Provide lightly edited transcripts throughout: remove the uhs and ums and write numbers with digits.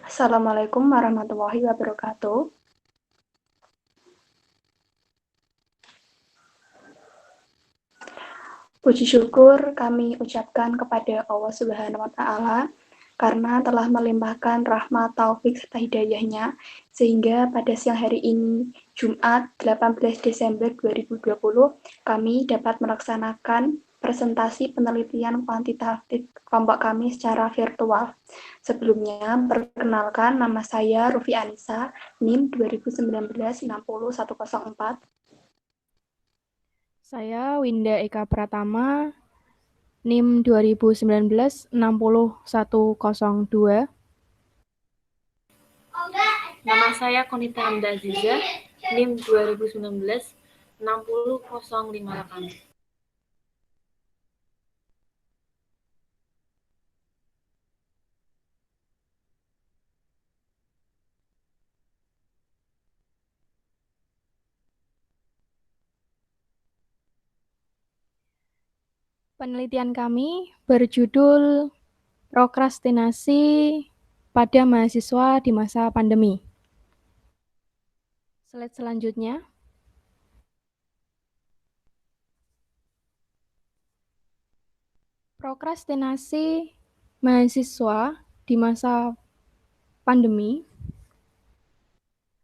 Assalamualaikum warahmatullahi wabarakatuh. Puji syukur kami ucapkan kepada Allah Subhanahu wa Ta'ala karena telah melimpahkan rahmat, taufik, serta hidayahnya sehingga pada siang hari ini, Jumat 18 Desember 2020, kami dapat melaksanakan presentasi penelitian kuantitatif kelompok kami secara virtual. Sebelumnya, perkenalkan nama saya Rufi Anissa, NIM 2019-60104. Saya Winda Eka Pratama, NIM 2019-60102. Nama saya Konita Hamda Aziza, NIM 2019-60058. Penelitian kami berjudul Prokrastinasi pada mahasiswa di masa pandemi. Slide selanjutnya. Prokrastinasi mahasiswa di masa pandemi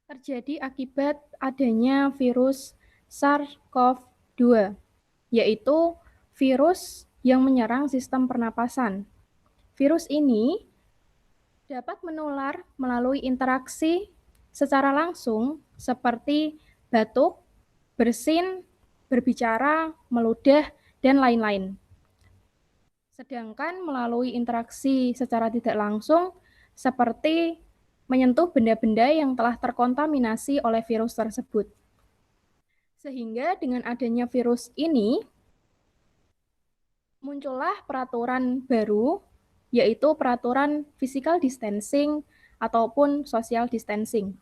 terjadi akibat adanya virus SARS-CoV-2, yaitu virus yang menyerang sistem pernapasan. Virus ini dapat menular melalui interaksi secara langsung seperti batuk, bersin, berbicara, meludah, dan lain-lain. Sedangkan melalui interaksi secara tidak langsung seperti menyentuh benda-benda yang telah terkontaminasi oleh virus tersebut. Sehingga dengan adanya virus ini, muncullah peraturan baru, yaitu peraturan physical distancing ataupun social distancing.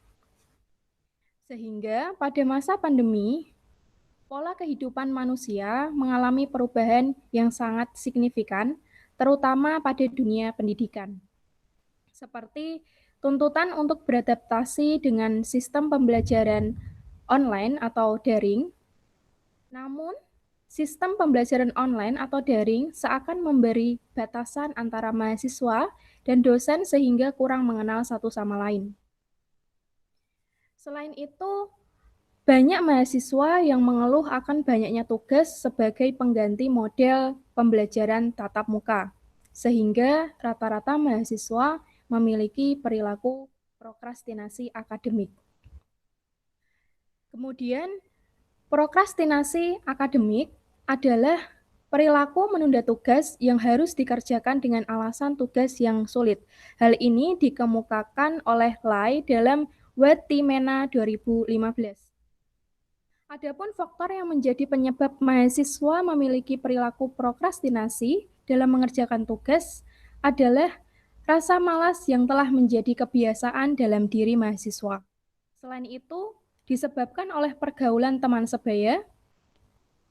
Sehingga pada masa pandemi, pola kehidupan manusia mengalami perubahan yang sangat signifikan, terutama pada dunia pendidikan. Seperti tuntutan untuk beradaptasi dengan sistem pembelajaran online atau daring. Namun, sistem pembelajaran online atau daring seakan memberi batasan antara mahasiswa dan dosen sehingga kurang mengenal satu sama lain. Selain itu, banyak mahasiswa yang mengeluh akan banyaknya tugas sebagai pengganti model pembelajaran tatap muka, sehingga rata-rata mahasiswa memiliki perilaku prokrastinasi akademik. Kemudian, prokrastinasi akademik adalah perilaku menunda tugas yang harus dikerjakan dengan alasan tugas yang sulit. Hal ini dikemukakan oleh Lai dalam Watimena 2015. Adapun faktor yang menjadi penyebab mahasiswa memiliki perilaku prokrastinasi dalam mengerjakan tugas adalah rasa malas yang telah menjadi kebiasaan dalam diri mahasiswa. Selain itu, disebabkan oleh pergaulan teman sebaya,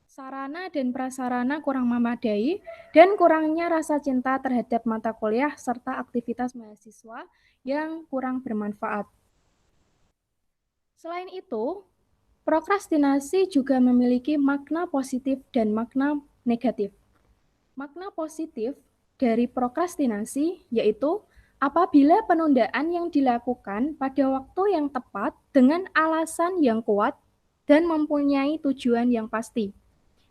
sarana dan prasarana kurang memadai, dan kurangnya rasa cinta terhadap mata kuliah serta aktivitas mahasiswa yang kurang bermanfaat. Selain itu, prokrastinasi juga memiliki makna positif dan makna negatif. Makna positif dari prokrastinasi yaitu apabila penundaan yang dilakukan pada waktu yang tepat dengan alasan yang kuat dan mempunyai tujuan yang pasti.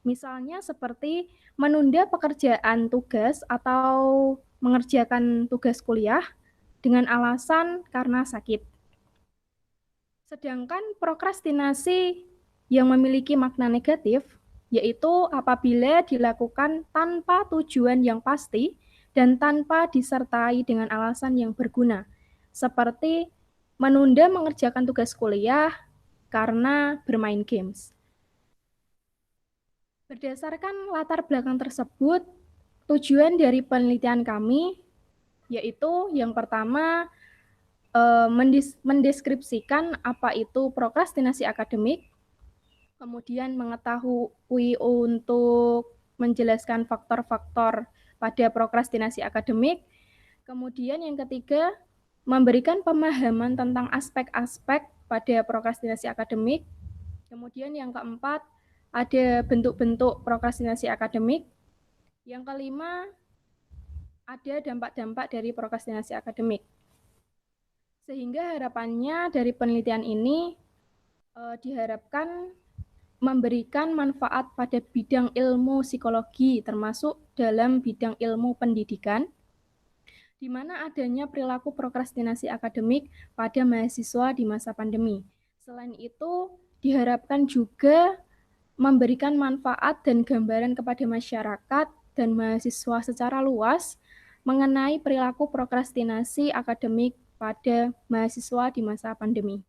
Misalnya seperti menunda pekerjaan tugas atau mengerjakan tugas kuliah dengan alasan karena sakit. Sedangkan prokrastinasi yang memiliki makna negatif yaitu apabila dilakukan tanpa tujuan yang pasti dan tanpa disertai dengan alasan yang berguna, seperti menunda mengerjakan tugas kuliah karena bermain games. Berdasarkan latar belakang tersebut, tujuan dari penelitian kami yaitu yang pertama mendeskripsikan apa itu prokrastinasi akademik, kemudian mengetahui untuk menjelaskan faktor-faktor pada prokrastinasi akademik, kemudian yang ketiga memberikan pemahaman tentang aspek-aspek pada prokrastinasi akademik. Kemudian yang keempat, ada bentuk-bentuk prokrastinasi akademik. Yang kelima, ada dampak-dampak dari prokrastinasi akademik. Sehingga harapannya dari penelitian ini diharapkan memberikan manfaat pada bidang ilmu psikologi, termasuk dalam bidang ilmu pendidikan, di mana adanya perilaku prokrastinasi akademik pada mahasiswa di masa pandemi. Selain itu, diharapkan juga memberikan manfaat dan gambaran kepada masyarakat dan mahasiswa secara luas mengenai perilaku prokrastinasi akademik pada mahasiswa di masa pandemi.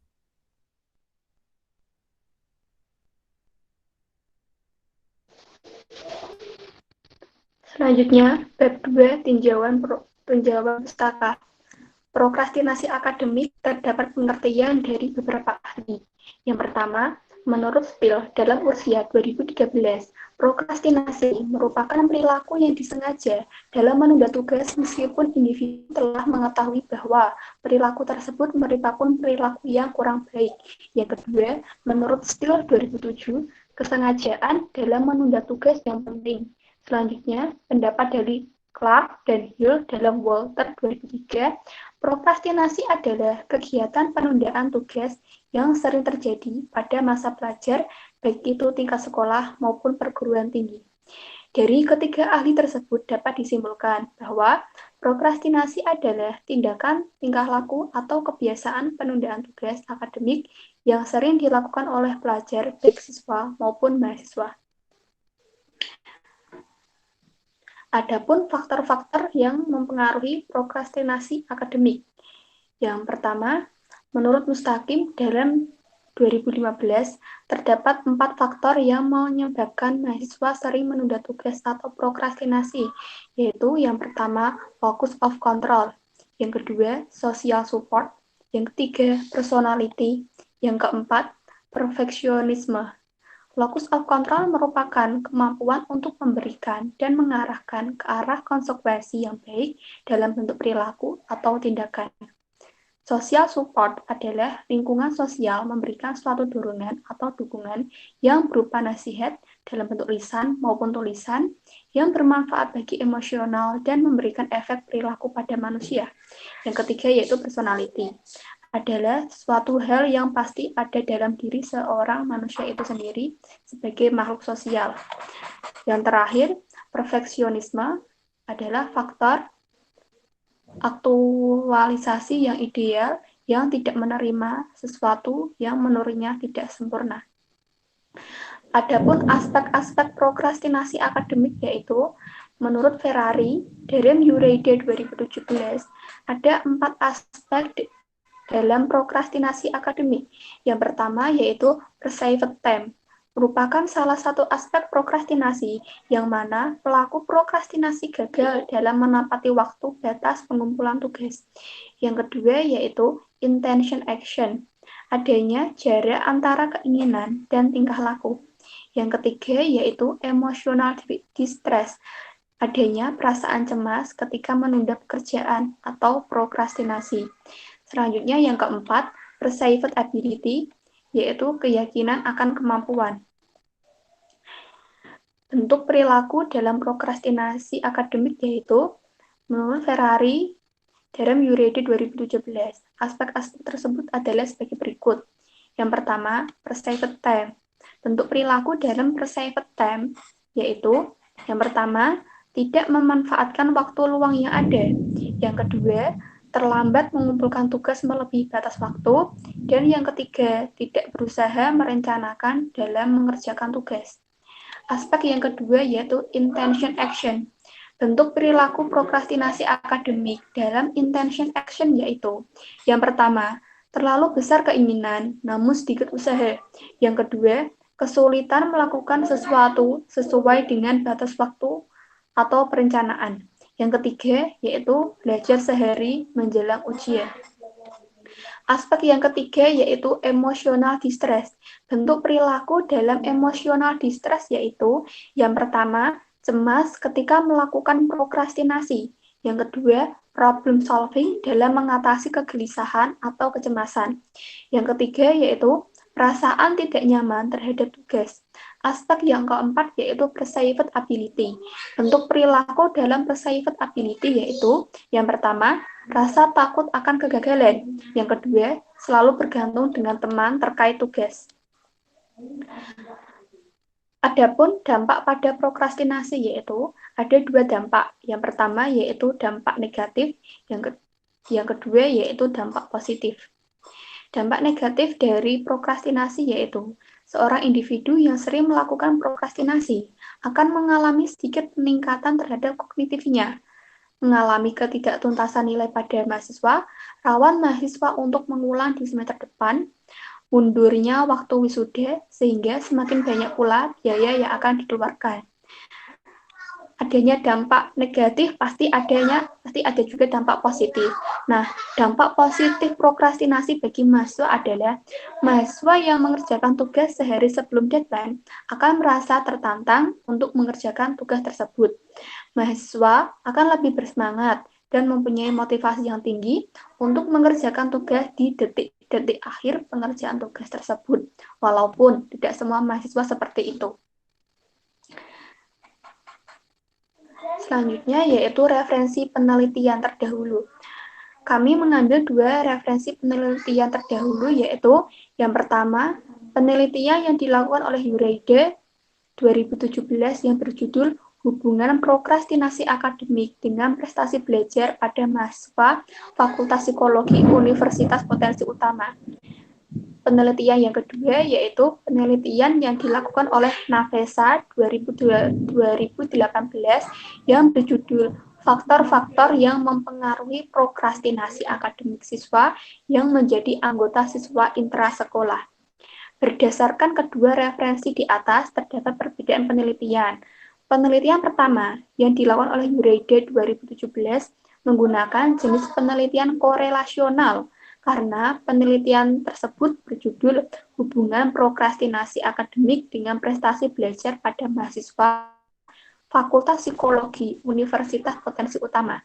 Selanjutnya, bab 2 tinjauan pustaka. Prokrastinasi akademik terdapat pengertian dari beberapa ahli. Yang pertama, menurut Spill dalam usia 2013, prokrastinasi merupakan perilaku yang disengaja dalam menunda tugas meskipun individu telah mengetahui bahwa perilaku tersebut merupakan perilaku yang kurang baik. Yang kedua, menurut Spill 2007, kesengajaan dalam menunda tugas yang penting. Selanjutnya, pendapat dari Clark dan Hill dalam Walter 2003, prokrastinasi adalah kegiatan penundaan tugas yang sering terjadi pada masa pelajar, baik itu tingkat sekolah maupun perguruan tinggi. Dari ketiga ahli tersebut dapat disimpulkan bahwa prokrastinasi adalah tindakan, tingkah laku, atau kebiasaan penundaan tugas akademik yang sering dilakukan oleh pelajar, baik siswa maupun mahasiswa. Adapun faktor-faktor yang mempengaruhi prokrastinasi akademik. Yang pertama, menurut Mustaqim dalam 2015, terdapat 4 faktor yang menyebabkan mahasiswa sering menunda tugas atau prokrastinasi, yaitu yang pertama, focus of control, yang kedua, social support, yang ketiga, personality, yang keempat, perfeksionisme. Locus of control merupakan kemampuan untuk memberikan dan mengarahkan ke arah konsekuensi yang baik dalam bentuk perilaku atau tindakan. Social support adalah lingkungan sosial memberikan suatu dorongan atau dukungan yang berupa nasihat dalam bentuk lisan maupun tulisan yang bermanfaat bagi emosional dan memberikan efek perilaku pada manusia. Yang ketiga yaitu personality, adalah suatu hal yang pasti ada dalam diri seorang manusia itu sendiri sebagai makhluk sosial. Yang terakhir, perfeksionisme adalah faktor aktualisasi yang ideal yang tidak menerima sesuatu yang menurutnya tidak sempurna. Adapun aspek-aspek prokrastinasi akademik yaitu menurut Ferrari dalam Euride 2017 ada 4 aspek dalam prokrastinasi akademik. Yang pertama yaitu perceived time, merupakan salah satu aspek prokrastinasi yang mana pelaku prokrastinasi gagal dalam menepati waktu batas pengumpulan tugas. Yang kedua yaitu intention action, adanya jarak antara keinginan dan tingkah laku. Yang ketiga yaitu emotional distress, adanya perasaan cemas ketika menunda pekerjaan atau prokrastinasi. Selanjutnya yang keempat, perceived ability, yaitu keyakinan akan kemampuan. Bentuk perilaku dalam prokrastinasi akademik yaitu, menurut Ferrari, dalam Euride 2017, aspek-aspek tersebut adalah sebagai berikut. Yang pertama, perceived time. Bentuk perilaku dalam perceived time yaitu, yang pertama, tidak memanfaatkan waktu luang yang ada. Yang kedua, terlambat mengumpulkan tugas melebihi batas waktu, dan yang ketiga, tidak berusaha merencanakan dalam mengerjakan tugas. Aspek yang kedua yaitu intention action. Bentuk perilaku prokrastinasi akademik dalam intention action yaitu, yang pertama, terlalu besar keinginan namun sedikit usaha. Yang kedua, kesulitan melakukan sesuatu sesuai dengan batas waktu atau perencanaan. Yang ketiga, yaitu belajar sehari menjelang ujian. Aspek yang ketiga yaitu emotional distress. Bentuk perilaku dalam emotional distress yaitu, yang pertama, cemas ketika melakukan prokrastinasi. Yang kedua, problem solving dalam mengatasi kegelisahan atau kecemasan. Yang ketiga yaitu perasaan tidak nyaman terhadap tugas. Aspek yang keempat yaitu perceived ability. Bentuk perilaku dalam perceived ability yaitu yang pertama, rasa takut akan kegagalan. Yang kedua, selalu bergantung dengan teman terkait tugas. Adapun dampak pada prokrastinasi yaitu ada dua dampak. Yang pertama yaitu dampak negatif, yang kedua yaitu dampak positif. Dampak negatif dari prokrastinasi yaitu seorang individu yang sering melakukan prokrastinasi akan mengalami sedikit peningkatan terhadap kognitifnya, mengalami ketidaktuntasan nilai pada mahasiswa, rawan mahasiswa untuk mengulang di semester depan, mundurnya waktu wisuda, sehingga semakin banyak pula biaya yang akan dikeluarkan. Adanya dampak negatif pasti ada juga dampak positif. Nah, dampak positif prokrastinasi bagi mahasiswa adalah mahasiswa yang mengerjakan tugas sehari sebelum deadline akan merasa tertantang untuk mengerjakan tugas tersebut. Mahasiswa akan lebih bersemangat dan mempunyai motivasi yang tinggi untuk mengerjakan tugas di detik-detik akhir pengerjaan tugas tersebut, walaupun tidak semua mahasiswa seperti itu. Selanjutnya yaitu referensi penelitian terdahulu. Kami mengambil dua referensi penelitian terdahulu yaitu yang pertama, penelitian yang dilakukan oleh Yureide 2017 yang berjudul Hubungan Prokrastinasi Akademik dengan Prestasi Belajar pada Mahasiswa Fakultas Psikologi Universitas Potensi Utama. Penelitian yang kedua yaitu penelitian yang dilakukan oleh Navesa 2018 yang berjudul Faktor-faktor yang mempengaruhi prokrastinasi akademik siswa yang menjadi anggota siswa intrasekolah. Berdasarkan kedua referensi di atas, terdapat perbedaan penelitian. Penelitian pertama yang dilakukan oleh Yureide 2017 menggunakan jenis penelitian korelasional karena penelitian tersebut berjudul Hubungan Prokrastinasi Akademik dengan Prestasi Belajar pada Mahasiswa Fakultas Psikologi Universitas Potensi Utama.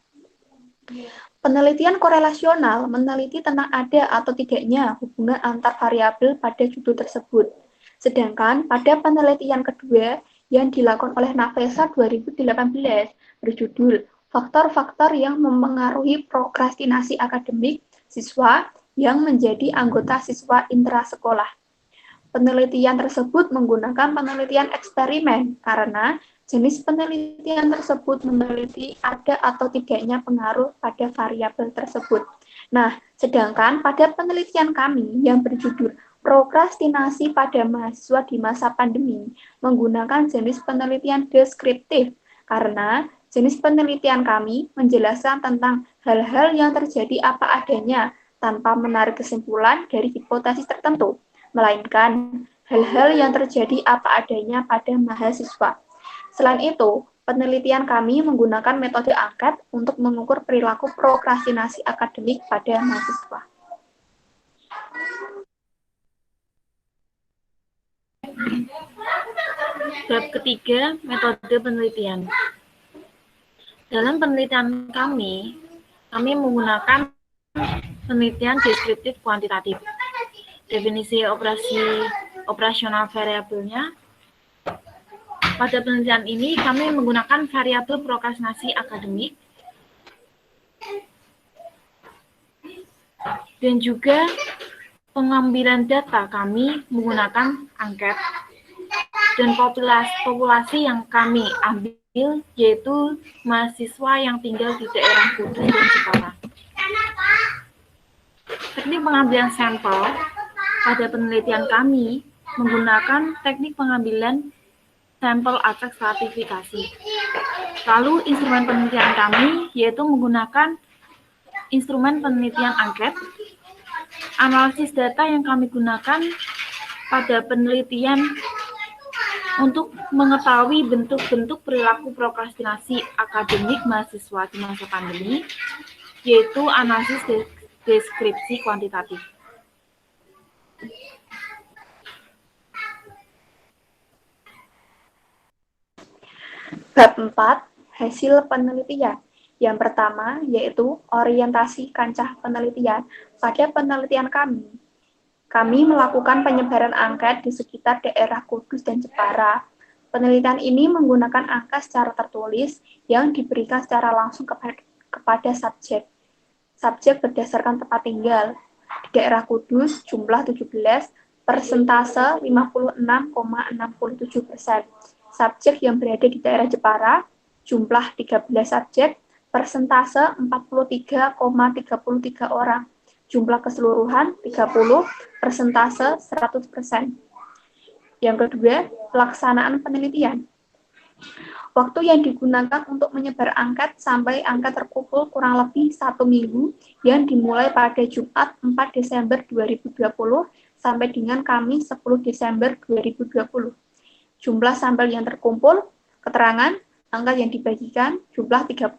Penelitian korelasional meneliti tentang ada atau tidaknya hubungan antar variabel pada judul tersebut. Sedangkan pada penelitian kedua yang dilakukan oleh Navesa 2018 berjudul Faktor-faktor yang mempengaruhi prokrastinasi akademik siswa yang menjadi anggota siswa intrasekolah. Penelitian tersebut menggunakan penelitian eksperimen karena jenis penelitian tersebut meneliti ada atau tidaknya pengaruh pada variabel tersebut. Nah, sedangkan pada penelitian kami yang berjudul Prokrastinasi pada Mahasiswa di Masa Pandemi menggunakan jenis penelitian deskriptif karena jenis penelitian kami menjelaskan tentang hal-hal yang terjadi apa adanya tanpa menarik kesimpulan dari hipotesis tertentu, melainkan hal-hal yang terjadi apa adanya pada mahasiswa. Selain itu, penelitian kami menggunakan metode angket untuk mengukur perilaku prokrastinasi akademik pada mahasiswa. Bab ketiga, metode penelitian. Dalam penelitian kami menggunakan penelitian deskriptif kuantitatif. Definisi operasional variabelnya. Pada penelitian ini kami menggunakan variabel prokrastinasi akademik dan juga pengambilan data kami menggunakan angket dan populasi yang kami ambil yaitu mahasiswa yang tinggal di daerah Kudus dan Jepara. Teknik pengambilan sampel pada penelitian kami menggunakan teknik pengambilan sampel acak stratifikasi. Lalu instrumen penelitian kami yaitu menggunakan instrumen penelitian angket. Analisis data yang kami gunakan pada penelitian untuk mengetahui bentuk-bentuk perilaku prokrastinasi akademik mahasiswa di masa pandemi, yaitu analisis deskripsi kuantitatif. Bab 4, hasil penelitian. Yang pertama yaitu orientasi kancah penelitian. Pada penelitian kami melakukan penyebaran angket di sekitar daerah Kudus dan Jepara. Penelitian ini menggunakan angka secara tertulis yang diberikan secara langsung kepada subjek. Subjek berdasarkan tempat tinggal. Di daerah Kudus jumlah 17, persentase 56,67%. Subjek yang berada di daerah Jepara jumlah 13 subjek, persentase 43,33 orang. Jumlah keseluruhan 30, persentase 100%. Yang kedua, pelaksanaan penelitian. Waktu yang digunakan untuk menyebar angket sampai angket terkumpul kurang lebih 1 minggu yang dimulai pada Jumat 4 Desember 2020 sampai dengan Kamis 10 Desember 2020. Jumlah sampel yang terkumpul, keterangan, angket yang dibagikan, jumlah 30.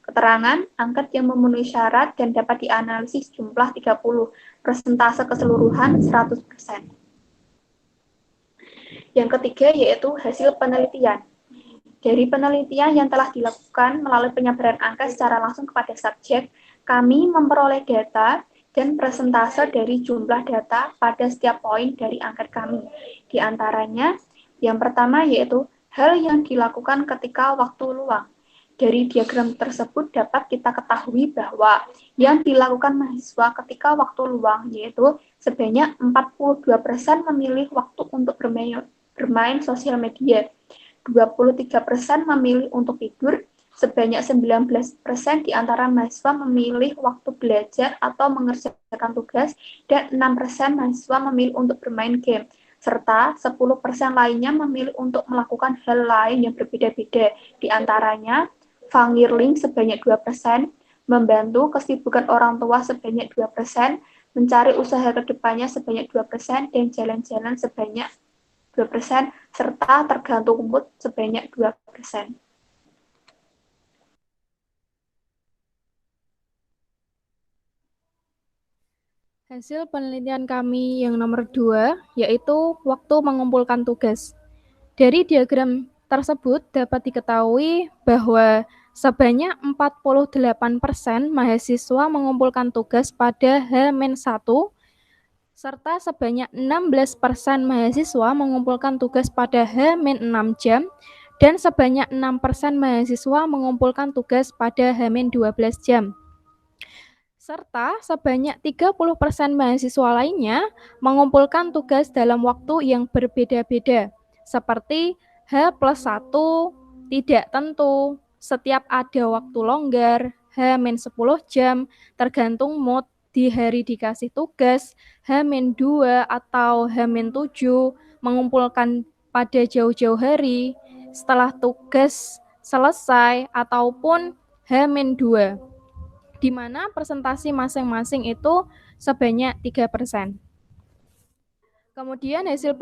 Keterangan, angket yang memenuhi syarat dan dapat dianalisis jumlah 30, persentase keseluruhan 100%. Yang ketiga yaitu hasil penelitian. Dari penelitian yang telah dilakukan melalui penyebaran angka secara langsung kepada subjek, kami memperoleh data dan persentase dari jumlah data pada setiap poin dari angket kami. Di antaranya, yang pertama yaitu hal yang dilakukan ketika waktu luang. Dari diagram tersebut dapat kita ketahui bahwa yang dilakukan mahasiswa ketika waktu luang yaitu sebanyak 42% memilih waktu untuk bermain sosial media, 23% memilih untuk tidur, sebanyak 19% di antara mahasiswa memilih waktu belajar atau mengerjakan tugas, dan 6% mahasiswa memilih untuk bermain game, serta 10% lainnya memilih untuk melakukan hal lain yang berbeda-beda, di antaranya Fangirling sebanyak 2%, membantu kesibukan orang tua sebanyak 2%, mencari usaha kedepannya sebanyak 2%, dan jalan-jalan sebanyak 2%, serta tergantung mood sebanyak 2%. Hasil penelitian kami yang nomor 2, yaitu waktu mengumpulkan tugas. Dari diagram tersebut dapat diketahui bahwa sebanyak 48% mahasiswa mengumpulkan tugas pada H-1, serta sebanyak 16% mahasiswa mengumpulkan tugas pada H-6 jam, dan sebanyak 6% mahasiswa mengumpulkan tugas pada H-12 jam. Serta sebanyak 30% mahasiswa lainnya mengumpulkan tugas dalam waktu yang berbeda-beda, seperti H+1, tidak tentu, setiap ada waktu longgar, H-10 jam, tergantung mood, di hari dikasih tugas, H-2 atau H-7, mengumpulkan pada jauh-jauh hari, setelah tugas selesai, ataupun H-2, di mana presentasi masing-masing itu sebanyak 3%. Kemudian hasil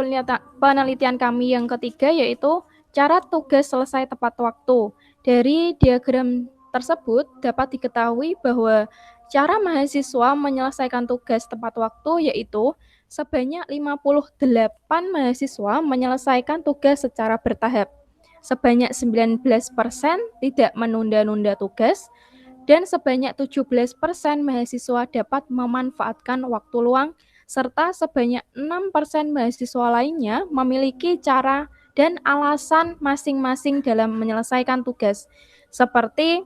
penelitian kami yang ketiga yaitu cara tugas selesai tepat waktu. Dari diagram tersebut dapat diketahui bahwa cara mahasiswa menyelesaikan tugas tepat waktu yaitu sebanyak 58 mahasiswa menyelesaikan tugas secara bertahap. Sebanyak 19% tidak menunda-nunda tugas, dan sebanyak 17% mahasiswa dapat memanfaatkan waktu luang, serta sebanyak 6% mahasiswa lainnya memiliki cara dan alasan masing-masing dalam menyelesaikan tugas, seperti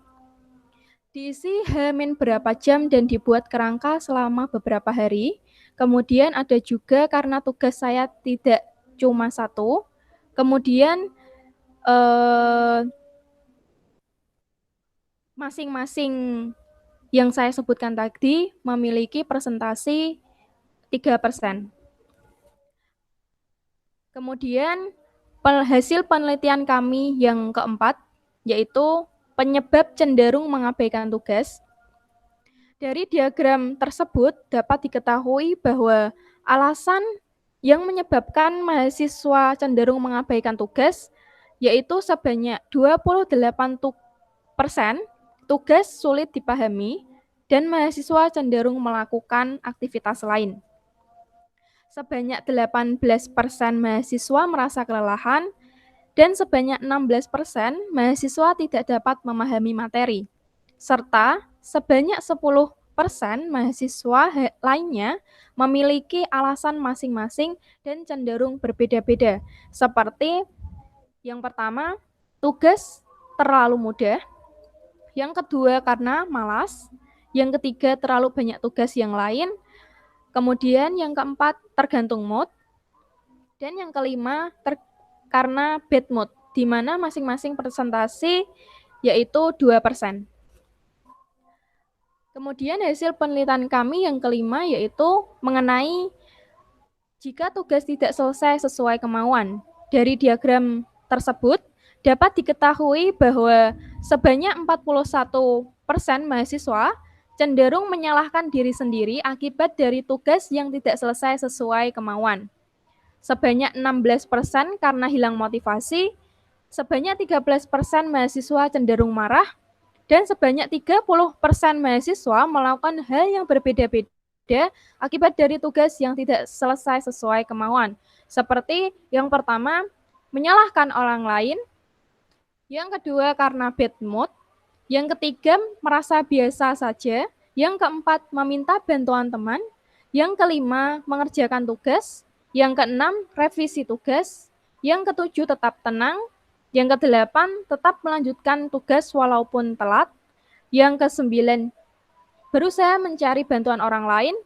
diisi H- berapa jam dan dibuat kerangka selama beberapa hari. Kemudian ada juga karena tugas saya tidak cuma satu. Kemudian masing-masing yang saya sebutkan tadi memiliki presentasi 3%. Kemudian hasil penelitian kami yang keempat, yaitu penyebab cenderung mengabaikan tugas. Dari diagram tersebut dapat diketahui bahwa alasan yang menyebabkan mahasiswa cenderung mengabaikan tugas, yaitu sebanyak 28% tugas sulit dipahami, dan mahasiswa cenderung melakukan aktivitas lain. Sebanyak 18% mahasiswa merasa kelelahan, dan sebanyak 16% mahasiswa tidak dapat memahami materi. serta sebanyak 10% mahasiswa lainnya memiliki alasan masing-masing dan cenderung berbeda-beda. Seperti yang pertama, tugas terlalu mudah. Yang kedua, karena malas. Yang ketiga, terlalu banyak tugas yang lain. Kemudian yang keempat, tergantung mood. Dan yang kelima, karena bad mood, di mana masing-masing presentasi yaitu 2%. Kemudian hasil penelitian kami yang kelima yaitu mengenai jika tugas tidak selesai sesuai kemauan. Dari diagram tersebut dapat diketahui bahwa sebanyak 41% mahasiswa cenderung menyalahkan diri sendiri akibat dari tugas yang tidak selesai sesuai kemauan. Sebanyak 16% karena hilang motivasi, sebanyak 13% mahasiswa cenderung marah, dan sebanyak 30% mahasiswa melakukan hal yang berbeda-beda akibat dari tugas yang tidak selesai sesuai kemauan. Seperti yang pertama, menyalahkan orang lain, yang kedua karena bad mood, yang ketiga merasa biasa saja, yang keempat meminta bantuan teman, yang kelima mengerjakan tugas, yang keenam revisi tugas, yang ketujuh tetap tenang, yang kedelapan tetap melanjutkan tugas walaupun telat, yang kesembilan berusaha mencari bantuan orang lain,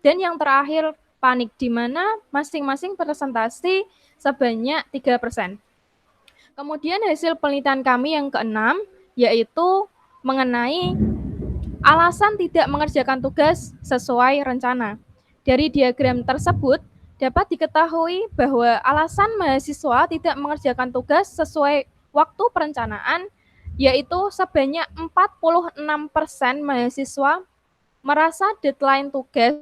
dan yang terakhir panik, di mana masing-masing presentasi sebanyak 3%. Kemudian hasil penelitian kami yang keenam yaitu mengenai alasan tidak mengerjakan tugas sesuai rencana. Dari diagram tersebut dapat diketahui bahwa alasan mahasiswa tidak mengerjakan tugas sesuai waktu perencanaan yaitu sebanyak 46% mahasiswa merasa deadline tugas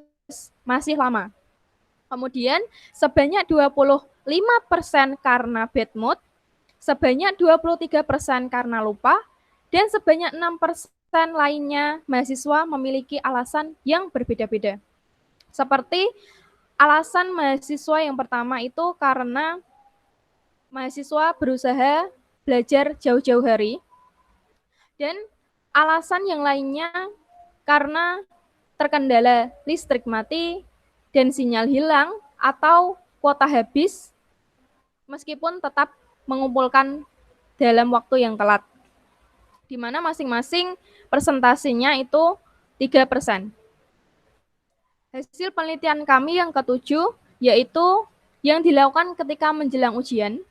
masih lama. Kemudian sebanyak 25% karena bad mood, sebanyak 23% karena lupa, dan sebanyak 6% lainnya mahasiswa memiliki alasan yang berbeda-beda. Seperti alasan mahasiswa yang pertama itu karena mahasiswa berusaha belajar jauh-jauh hari, dan alasan yang lainnya karena terkendala listrik mati dan sinyal hilang atau kuota habis meskipun tetap mengumpulkan dalam waktu yang telat, di mana masing-masing presentasinya itu 3%. Hasil penelitian kami yang ketujuh yaitu yang dilakukan ketika menjelang ujian.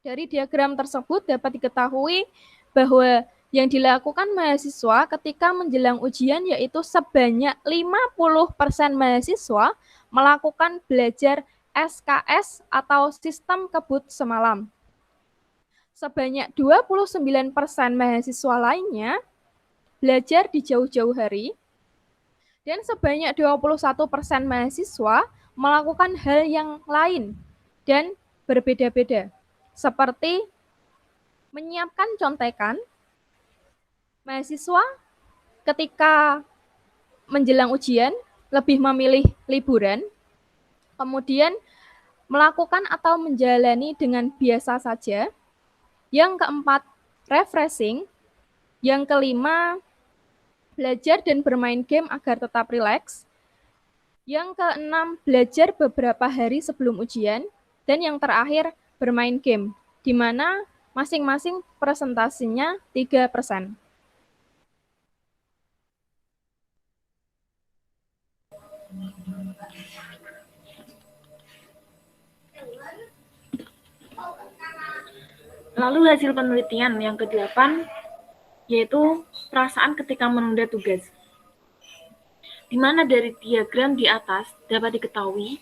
Dari diagram tersebut dapat diketahui bahwa yang dilakukan mahasiswa ketika menjelang ujian yaitu sebanyak 50% mahasiswa melakukan belajar SKS atau sistem kebut semalam. Sebanyak 29% mahasiswa lainnya belajar di jauh-jauh hari, dan sebanyak 21% mahasiswa melakukan hal yang lain dan berbeda-beda, seperti menyiapkan contekan. Mahasiswa ketika menjelang ujian lebih memilih liburan, kemudian melakukan atau menjalani dengan biasa saja. Yang keempat, refreshing. Yang kelima, belajar dan bermain game agar tetap rileks. Yang keenam, belajar beberapa hari sebelum ujian. Dan yang terakhir, bermain game, di mana masing-masing presentasinya 3%. Lalu hasil penelitian yang ke-8 yaitu perasaan ketika menunda tugas. Di mana dari diagram di atas dapat diketahui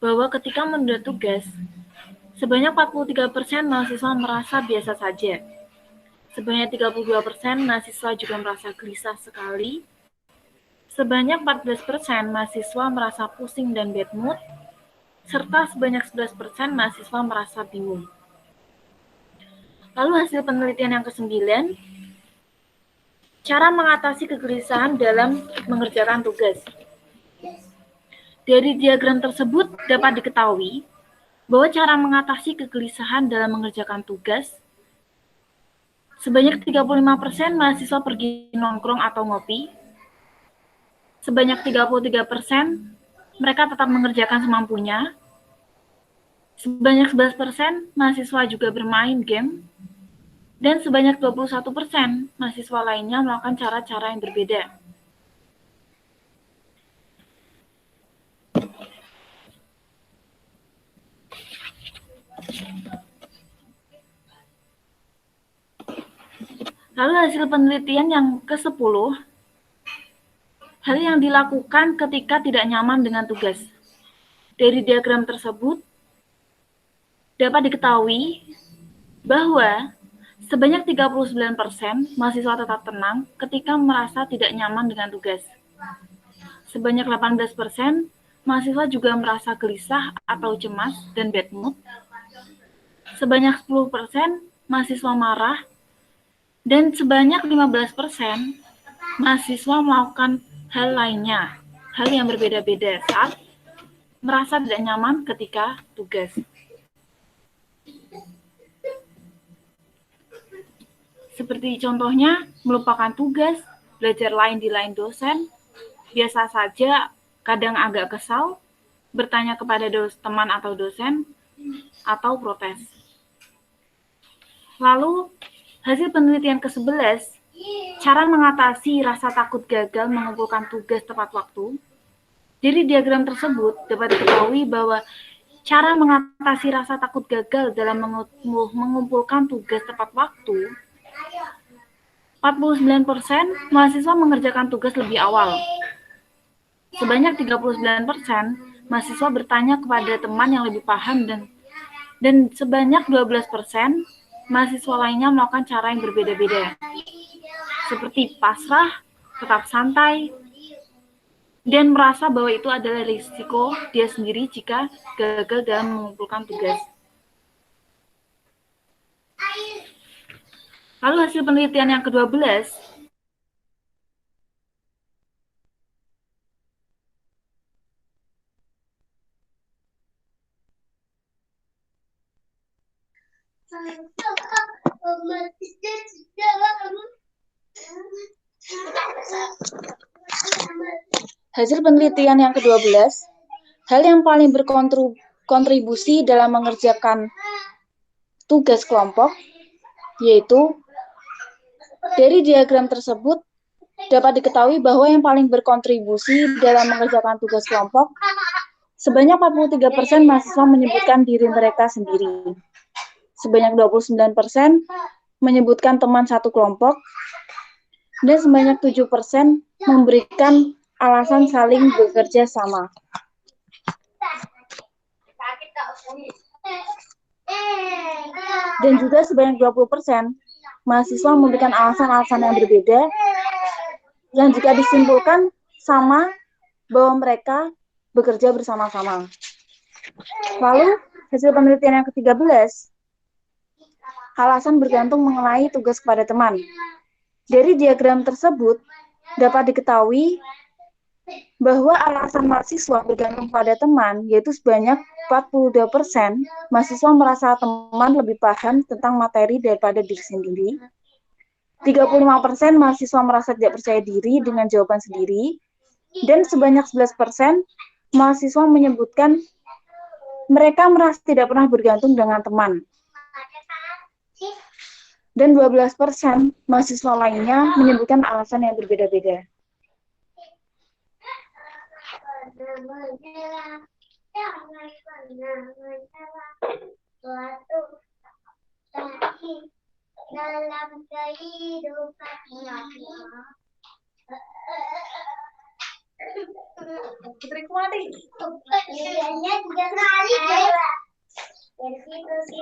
bahwa ketika menunda tugas, sebanyak 43% mahasiswa merasa biasa saja. Sebanyak 32% mahasiswa juga merasa gelisah sekali. Sebanyak 14% mahasiswa merasa pusing dan bad mood, serta sebanyak 11% mahasiswa merasa bingung. Lalu hasil penelitian yang ke-9, cara mengatasi kegelisahan dalam mengerjakan tugas. Dari diagram tersebut dapat diketahui bahwa cara mengatasi kegelisahan dalam mengerjakan tugas Sebanyak 35% mahasiswa pergi nongkrong atau ngopi. Sebanyak 33% mereka tetap mengerjakan semampunya. Sebanyak 11% mahasiswa juga bermain game. Dan sebanyak 21% mahasiswa lainnya melakukan cara-cara yang berbeda. Lalu hasil penelitian yang ke-10, hal yang dilakukan ketika tidak nyaman dengan tugas. Dari diagram tersebut, dapat diketahui bahwa sebanyak 39% mahasiswa tetap tenang ketika merasa tidak nyaman dengan tugas. Sebanyak 18% mahasiswa juga merasa gelisah atau cemas dan bad mood. Sebanyak 10% mahasiswa marah. Dan sebanyak 15% mahasiswa melakukan hal lainnya, hal yang berbeda-beda saat merasa tidak nyaman ketika tugas. Seperti contohnya, melupakan tugas, belajar lain di lain dosen, biasa saja, kadang agak kesal, bertanya kepada teman atau dosen, atau protes. Lalu, hasil penelitian ke-11, cara mengatasi rasa takut gagal mengumpulkan tugas tepat waktu. Dari diagram tersebut dapat diketahui bahwa cara mengatasi rasa takut gagal dalam mengumpulkan tugas tepat waktu, 49% mahasiswa mengerjakan tugas lebih awal. Sebanyak 39% mahasiswa bertanya kepada teman yang lebih paham dan sebanyak 12% mahasiswa lainnya melakukan cara yang berbeda-beda, seperti pasrah, tetap santai, dan merasa bahwa itu adalah risiko dia sendiri jika gagal dalam mengumpulkan tugas. Lalu hasil penelitian yang ke-12, hasil penelitian yang ke-12, hal yang paling berkontribusi dalam mengerjakan tugas kelompok, yaitu dari diagram tersebut dapat diketahui bahwa yang paling berkontribusi dalam mengerjakan tugas kelompok, sebanyak 43% mahasiswa menyebutkan diri mereka sendiri. Sebanyak 29% menyebutkan teman satu kelompok, dan sebanyak 7% memberikan alasan saling bekerja sama. Dan juga sebanyak 20% mahasiswa memberikan alasan-alasan yang berbeda, yang jika disimpulkan sama bahwa mereka bekerja bersama-sama. Lalu, hasil penelitian yang ke-13, alasan bergantung mengenai tugas kepada teman. Dari diagram tersebut, dapat diketahui bahwa alasan mahasiswa bergantung pada teman, yaitu sebanyak 42% mahasiswa merasa teman lebih paham tentang materi daripada diri sendiri. 35% mahasiswa merasa tidak percaya diri dengan jawaban sendiri. Dan sebanyak 11% mahasiswa menyebutkan mereka merasa tidak pernah bergantung dengan teman. Dan 12% mahasiswa lainnya menyebutkan alasan yang berbeda-beda. Dalam kehidupan Putri Kumati. Kerjanya 3 kali. Dari situ sih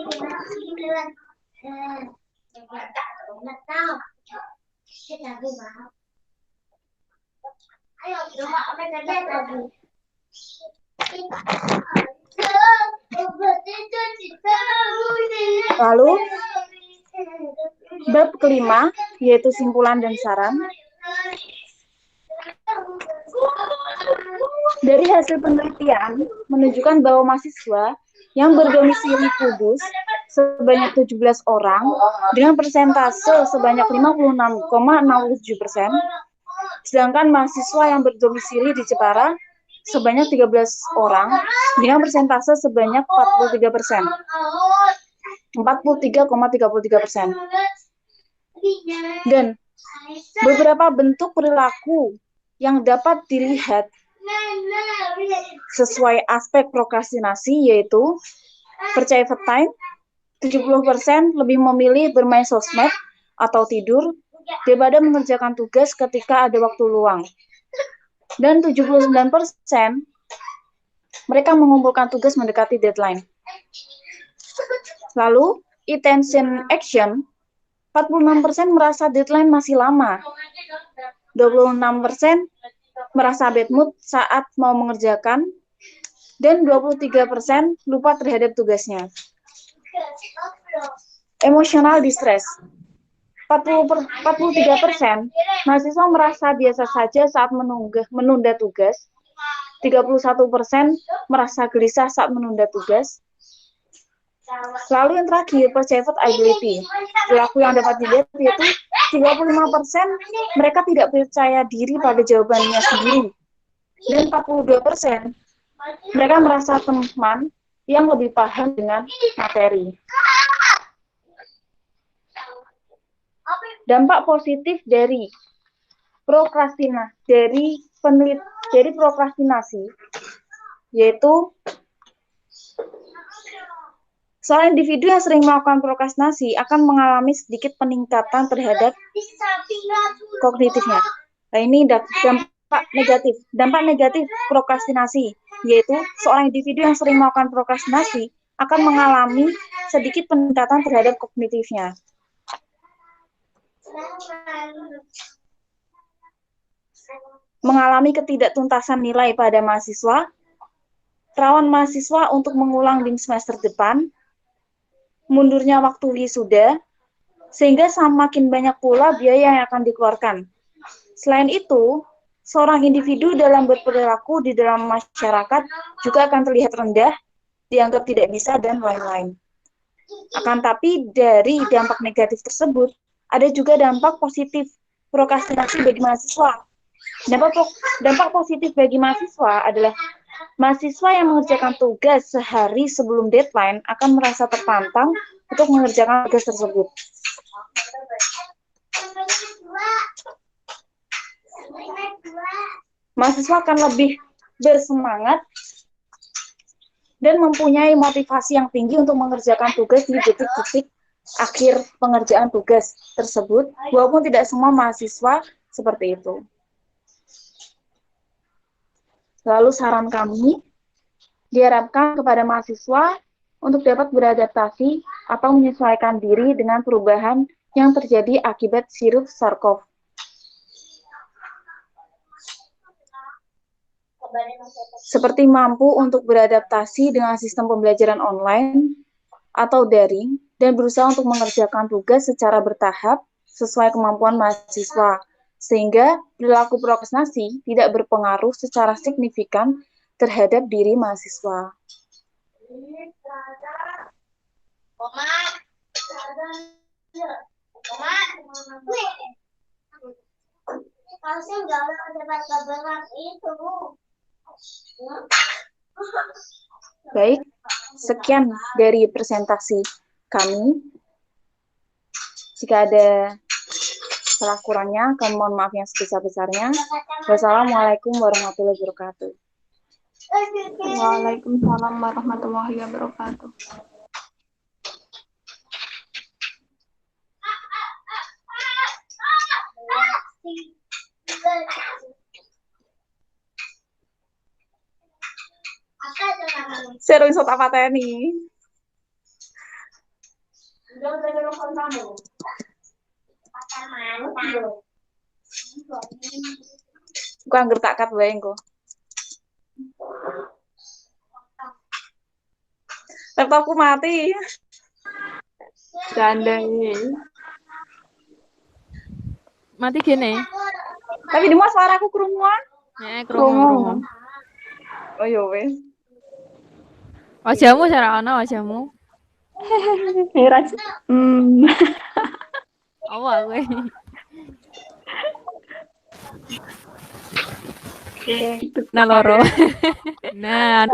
nggak tahu. Kita mau. Ayo coba kita lihat lagi. Lalu bab kelima, yaitu simpulan dan saran. Dari hasil penelitian menunjukkan bahwa mahasiswa yang berdomisili Kudus sebanyak 17 orang dengan persentase sebanyak 56,67%, sedangkan mahasiswa yang berdomisili di Jepara sebanyak 13 orang dengan persentase sebanyak 43%. 43,33%. Dan beberapa bentuk perilaku yang dapat dilihat sesuai aspek prokrastinasi yaitu private time, 70% lebih memilih bermain sosmed atau tidur daripada mengerjakan tugas ketika ada waktu luang. Dan 79% mereka mengumpulkan tugas mendekati deadline. Lalu, attention action, 46% merasa deadline masih lama. 26% merasa bad mood saat mau mengerjakan, dan 23% lupa terhadap tugasnya. Emotional distress, 43% mahasiswa merasa biasa saja saat menunda tugas, 31% merasa gelisah saat menunda tugas. Lalu yang terakhir, perceived ability. Perilaku yang dapat dilihat yaitu 35% mereka tidak percaya diri pada jawabannya sendiri. Dan 42% mereka merasa teman yang lebih paham dengan materi. Dampak positif dari prokrastinasi yaitu seorang individu yang sering melakukan prokrastinasi akan mengalami sedikit peningkatan terhadap kognitifnya. Nah, ini dampak negatif. Dampak negatif prokrastinasi yaitu seorang individu yang sering melakukan prokrastinasi akan mengalami sedikit peningkatan terhadap kognitifnya. Mengalami ketidaktuntasan nilai pada mahasiswa, rawan mahasiswa untuk mengulang di semester depan, mundurnya waktu wisuda, sehingga semakin banyak pula biaya yang akan dikeluarkan. Selain itu, seorang individu dalam berperilaku di dalam masyarakat juga akan terlihat rendah, dianggap tidak bisa, dan lain-lain. Akan tapi dari dampak negatif tersebut, ada juga dampak positif prokrastinasi bagi mahasiswa. Dampak positif bagi mahasiswa adalah mahasiswa yang mengerjakan tugas sehari sebelum deadline akan merasa tertantang untuk mengerjakan tugas tersebut. Mahasiswa akan lebih bersemangat dan mempunyai motivasi yang tinggi untuk mengerjakan tugas di detik-detik akhir pengerjaan tugas tersebut, walaupun tidak semua mahasiswa seperti itu. Lalu saran kami, diharapkan kepada mahasiswa untuk dapat beradaptasi atau menyesuaikan diri dengan perubahan yang terjadi akibat virus SARS-CoV. Seperti mampu untuk beradaptasi dengan sistem pembelajaran online atau daring dan berusaha untuk mengerjakan tugas secara bertahap sesuai kemampuan mahasiswa, sehingga perilaku prokrastinasi tidak berpengaruh secara signifikan terhadap diri mahasiswa. Baik, sekian dari presentasi kami. Jika ada salah kurangnya, kami mohon maaf yang sebesar-besarnya. Wassalamualaikum warahmatullahi wabarakatuh. Waalaikumsalam warahmatullahi wabarakatuh. Seru iso tak pateni. Ku angger tak kat wae engko. Laptopku mati. Gandeng. Mati gini. Tapi di mana suaraku krunguan? Krungu. Oh iya wes. Wajahmu cara ana wajahmu. Heran. Apa kowe? Oke. Nah loro. Nah,